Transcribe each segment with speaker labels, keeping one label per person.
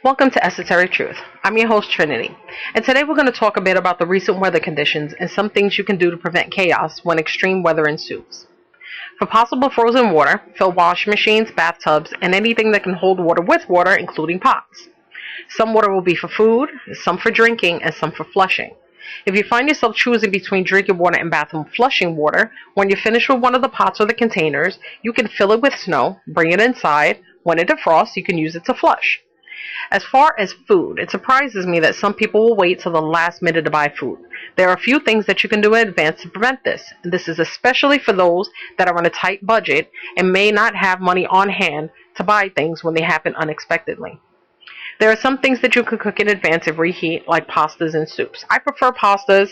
Speaker 1: Welcome to Esoteric-Truth. I'm your host, Trinity, and today we're going to talk a bit about the recent weather conditions and some things you can do to prevent chaos when extreme weather ensues. For possible frozen water, fill washing machines, bathtubs, and anything that can hold water with water, including pots. Some water will be for food, some for drinking, and some for flushing. If you find yourself choosing between drinking water and bathroom flushing water, when you're finished with one of the pots or the containers, you can fill it with snow, bring it inside. When it defrosts, you can use it to flush. As far as food, it surprises me that some people will wait till the last minute to buy food. There are a few things that you can do in advance to prevent this, and this is especially for those that are on a tight budget and may not have money on hand to buy things when they happen unexpectedly. There are some things that you can cook in advance and reheat, like pastas and soups. I prefer pastas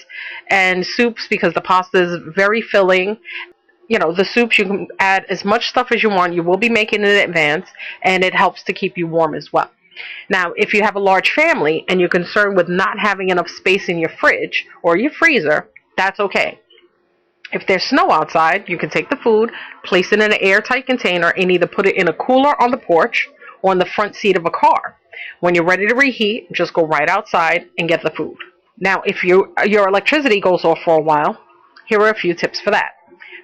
Speaker 1: and soups because the pasta is very filling. The soups, you can add as much stuff as you want. You will be making it in advance, and it helps to keep you warm as well. Now, if you have a large family and you're concerned with not having enough space in your fridge or your freezer, that's okay. If there's snow outside, you can take the food, place it in an airtight container, and either put it in a cooler on the porch or in the front seat of a car. When you're ready to reheat, just go right outside and get the food. Now, if your electricity goes off for a while, here are a few tips for that.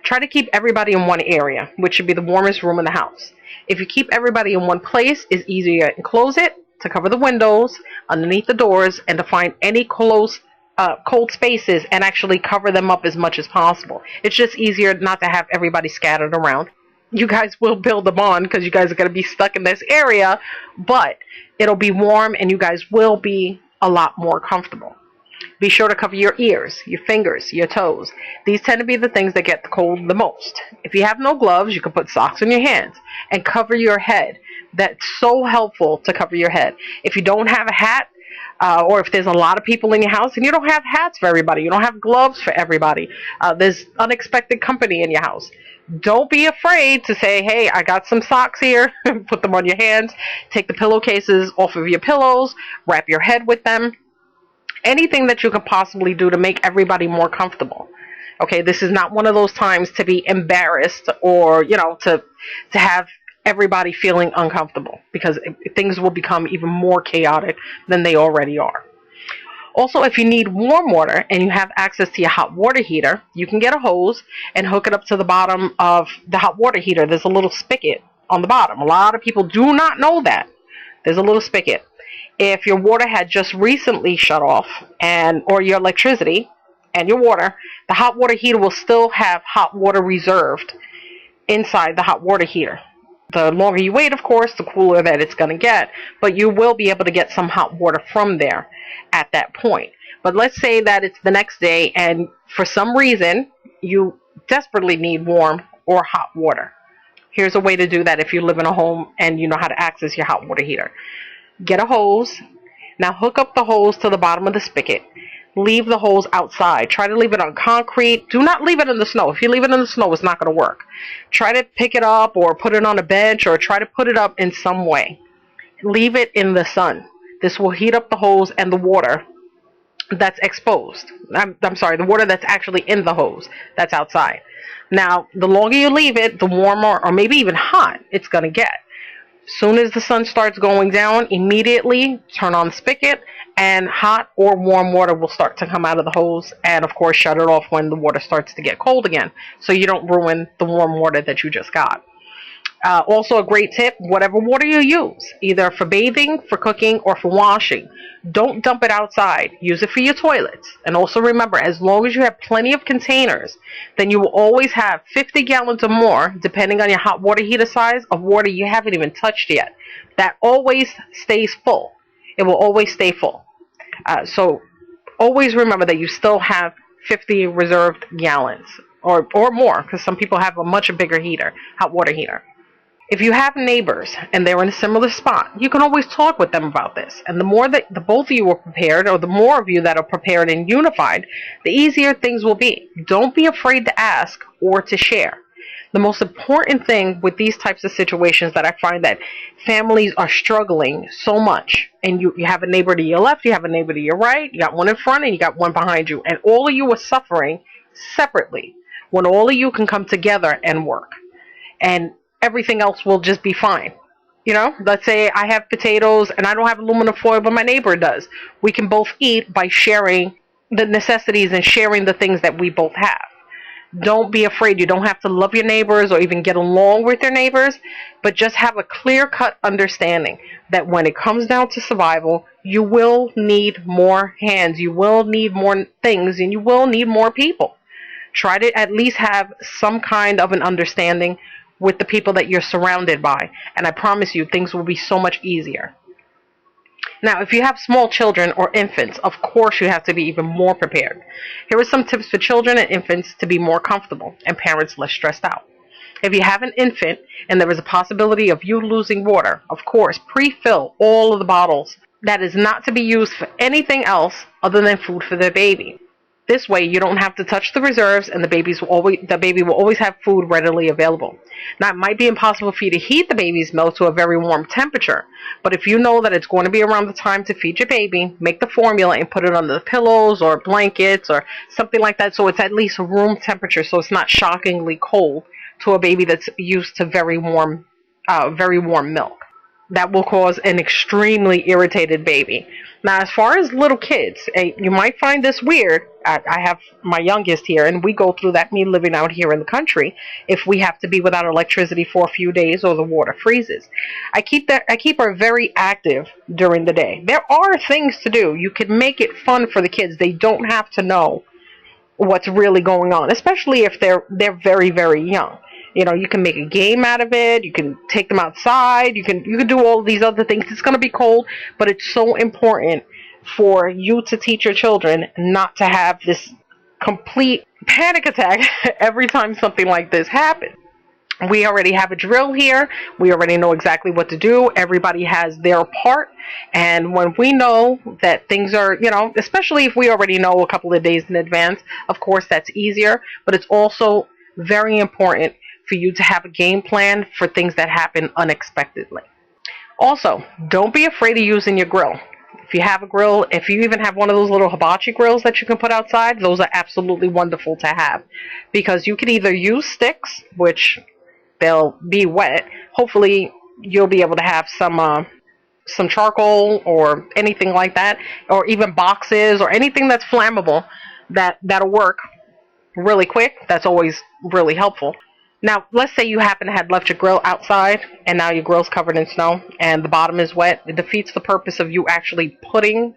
Speaker 1: Try to keep everybody in one area, which should be the warmest room in the house. If you keep everybody in one place, it's easier to enclose it, to cover the windows, underneath the doors, and to find any cold spaces and actually cover them up as much as possible. It's just easier not to have everybody scattered around. You guys will build a bond because you guys are going to be stuck in this area, but it'll be warm and you guys will be a lot more comfortable. Be sure to cover your ears, your fingers, your toes. These tend to be the things that get cold the most. If you have no gloves, you can put socks on your hands and cover your head. That's so helpful to cover your head. If you don't have a hat, or if there's a lot of people in your house and you don't have hats for everybody, you don't have gloves for everybody, there's unexpected company in your house, don't be afraid to say, hey, I got some socks here. Put them on your hands. Take the pillowcases off of your pillows. Wrap your head with them. Anything that you could possibly do to make everybody more comfortable. Okay, this is not one of those times to be embarrassed or, to have everybody feeling uncomfortable, because things will become even more chaotic than they already are. Also, if you need warm water and you have access to your hot water heater, you can get a hose and hook it up to the bottom of the hot water heater. There's a little spigot on the bottom. A lot of people do not know that. There's a little spigot. If your water had just recently shut off, or your electricity and your water, the hot water heater will still have hot water reserved inside the hot water heater. The longer you wait, of course, the cooler that it's going to get, but you will be able to get some hot water from there at that point. But let's say that it's the next day and for some reason you desperately need warm or hot water. Here's a way to do that if you live in a home and you know how to access your hot water heater. Get a hose. Now hook up the hose to the bottom of the spigot. Leave the hose outside. Try to leave it on concrete. Do not leave it in the snow. If you leave it in the snow, it's not going to work. Try to pick it up or put it on a bench or try to put it up in some way. Leave it in the sun. This will heat up the hose and the water that's exposed. I'm sorry, the water that's actually in the hose that's outside. Now, the longer you leave it, the warmer or maybe even hot it's going to get. Soon as the sun starts going down, immediately turn on the spigot and hot or warm water will start to come out of the hose, and of course shut it off when the water starts to get cold again so you don't ruin the warm water that you just got. Also a great tip, whatever water you use, either for bathing, for cooking, or for washing, don't dump it outside. Use it for your toilets. And also remember, as long as you have plenty of containers, then you will always have 50 gallons or more, depending on your hot water heater size, of water you haven't even touched yet. That always stays full. It will always stay full. So always remember that you still have 50 reserved gallons or more, because some people have a much bigger heater, hot water heater. If you have neighbors and they're in a similar spot, you can always talk with them about this. And the more that the both of you are prepared, or the more of you that are prepared and unified, the easier things will be. Don't be afraid to ask or to share. The most important thing with these types of situations that I find that families are struggling so much, and you have a neighbor to your left, you have a neighbor to your right, you got one in front and you got one behind you, and all of you are suffering separately, when all of you can come together and work. And everything else will just be fine. You know, let's say I have potatoes and I don't have aluminum foil, but my neighbor does. We can both eat by sharing the necessities and sharing the things that we both have. Don't be afraid. You don't have to love your neighbors or even get along with your neighbors, but just have a clear cut understanding that when it comes down to survival, you will need more hands, you will need more things, and you will need more people. Try to at least have some kind of an understanding with the people that you're surrounded by, and I promise you things will be so much easier. Now, if you have small children or infants, of course you have to be even more prepared. Here are some tips for children and infants to be more comfortable and parents less stressed out. If you have an infant and there is a possibility of you losing water, of course, pre-fill all of the bottles. That is not to be used for anything else other than food for the baby. This way, you don't have to touch the reserves, and the baby will always have food readily available. Now, it might be impossible for you to heat the baby's milk to a very warm temperature, but if you know that it's going to be around the time to feed your baby, make the formula and put it under the pillows or blankets or something like that, so it's at least room temperature, so it's not shockingly cold to a baby that's used to very warm milk. That will cause an extremely irritated baby. Now, as far as little kids, you might find this weird. I have my youngest here, and we go through that, me living out here in the country, if we have to be without electricity for a few days or the water freezes. I keep her very active during the day. There are things to do. You can make it fun for the kids. They don't have to know what's really going on, especially if they're very, very young. You know, you can make a game out of it. You can take them outside. You can do all these other things. It's going to be cold, but it's so important for you to teach your children not to have this complete panic attack every time something like this happens. We already have a drill here. We already know exactly what to do. Everybody has their part. And when we know that things are, especially if we already know a couple of days in advance, of course, that's easier. But it's also very important for you to have a game plan for things that happen unexpectedly. Also, don't be afraid of using your grill. If you have a grill, if you even have one of those little hibachi grills that you can put outside, those are absolutely wonderful to have. Because you can either use sticks, which they'll be wet. Hopefully, you'll be able to have some charcoal or anything like that, or even boxes or anything that's flammable that'll work really quick. That's always really helpful. Now, let's say you happen to have left your grill outside and now your grill's covered in snow and the bottom is wet. It defeats the purpose of you actually putting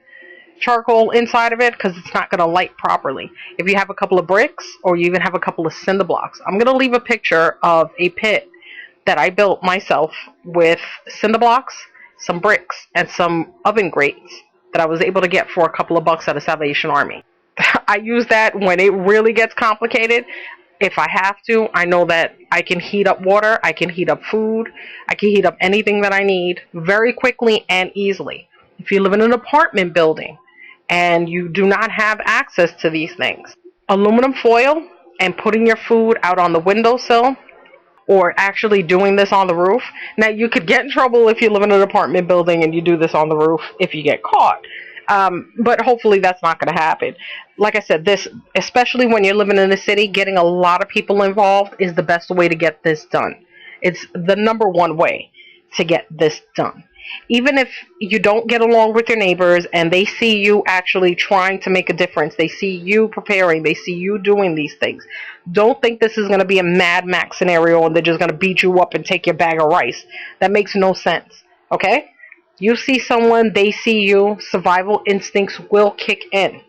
Speaker 1: charcoal inside of it because it's not going to light properly. If you have a couple of bricks or you even have a couple of cinder blocks, I'm going to leave a picture of a pit that I built myself with cinder blocks, some bricks, and some oven grates that I was able to get for a couple of bucks at a Salvation Army. I use that when it really gets complicated. If I have to, I know that I can heat up water, I can heat up food, I can heat up anything that I need very quickly and easily. If you live in an apartment building and you do not have access to these things, aluminum foil and putting your food out on the windowsill or actually doing this on the roof. Now, you could get in trouble if you live in an apartment building and you do this on the roof if you get caught. But hopefully that's not going to happen. Like I said, this, especially when you're living in the city, getting a lot of people involved is the best way to get this done. It's the number one way to get this done. Even if you don't get along with your neighbors and they see you actually trying to make a difference, they see you preparing, they see you doing these things, don't think this is going to be a Mad Max scenario and they're just going to beat you up and take your bag of rice. That makes no sense. Okay? You see someone, they see you, survival instincts will kick in.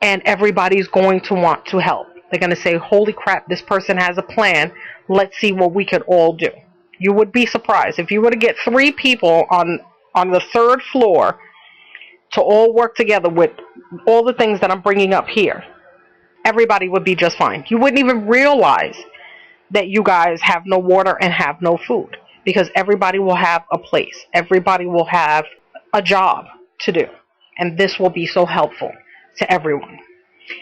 Speaker 1: And everybody's going to want to help. They're going to say, holy crap, this person has a plan. Let's see what we could all do. You would be surprised. If you were to get 3 people on the 3rd floor to all work together with all the things that I'm bringing up here, everybody would be just fine. You wouldn't even realize that you guys have no water and have no food. Because everybody will have a place. Everybody will have a job to do. And this will be so helpful to everyone.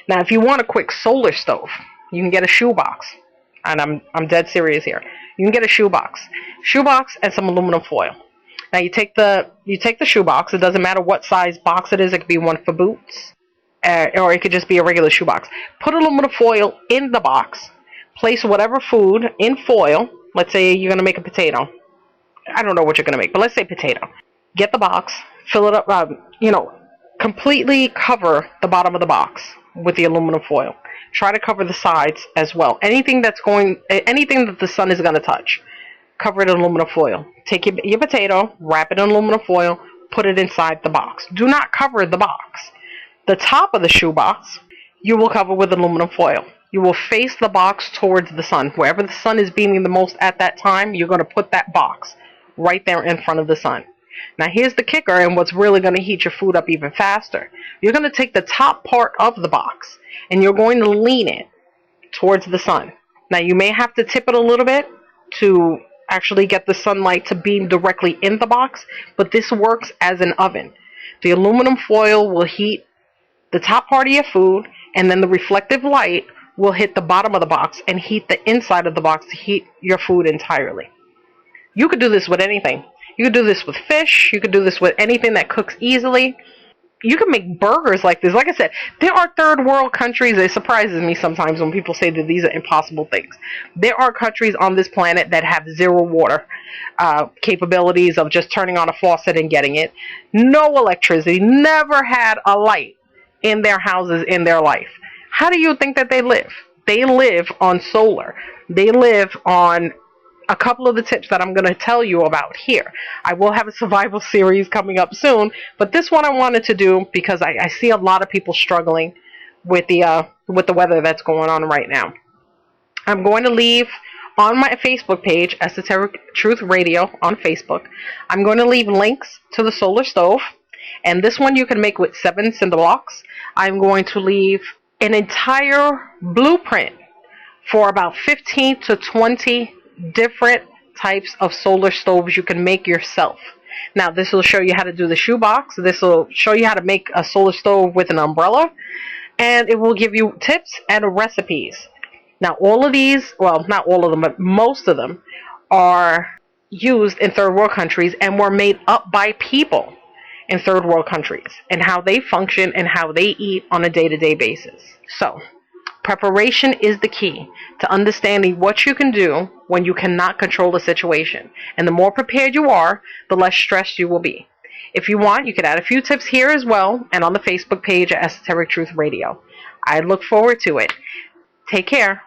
Speaker 1: Now, if you want a quick solar stove, you can get a shoebox. And I'm dead serious here. You can get a shoebox. Shoebox and some aluminum foil. Now, you take the shoebox. It doesn't matter what size box it is. It could be one for boots. Or it could just be a regular shoebox. Put aluminum foil in the box. Place whatever food in foil. Let's say you're going to make a potato. I don't know what you're going to make, but let's say potato. Get the box, fill it up, completely cover the bottom of the box with the aluminum foil. Try to cover the sides as well. Anything that the sun is going to touch, cover it in aluminum foil. Take your potato, wrap it in aluminum foil, put it inside the box. Do not cover the box. The top of the shoebox, you will cover with aluminum foil. You will face the box towards the sun. Wherever the sun is beaming the most at that time, you're going to put that box right there in front of the sun. Now here's the kicker, and what's really going to heat your food up even faster. You're going to take the top part of the box and you're going to lean it towards the sun. Now you may have to tip it a little bit to actually get the sunlight to beam directly in the box, but this works as an oven. The aluminum foil will heat the top part of your food, and then the reflective light will hit the bottom of the box and heat the inside of the box to heat your food entirely. You could do this with anything. You could do this with fish. You could do this with anything that cooks easily. You can make burgers like this. Like I said, there are third world countries. It surprises me sometimes when people say that these are impossible things. There are countries on this planet that have zero water capabilities of just turning on a faucet and getting it. No electricity. Never had a light in their houses in their life. How do you think that they live? They live on solar. They live on a couple of the tips that I'm going to tell you about here. I will have a survival series coming up soon, but this one I wanted to do because I see a lot of people struggling with the weather that's going on right now. I'm going to leave on my Facebook page, Esoteric-Truth Radio on Facebook, I'm going to leave links to the solar stove, and this one you can make with 7 cinder blocks. I'm going to leave an entire blueprint for about 15 to 20 different types of solar stoves you can make yourself. Now this will show you how to do the shoebox. This will show you how to make a solar stove with an umbrella, and it will give you tips and recipes. Now all of these, well, not all of them, but most of them are used in third world countries and were made up by people in third world countries and how they function and how they eat on a day-to-day basis. So preparation is the key to understanding what you can do when you cannot control a situation. And the more prepared you are, the less stressed you will be. If you want, you can add a few tips here as well and on the Facebook page at Esoteric Truth Radio. I look forward to it. Take care.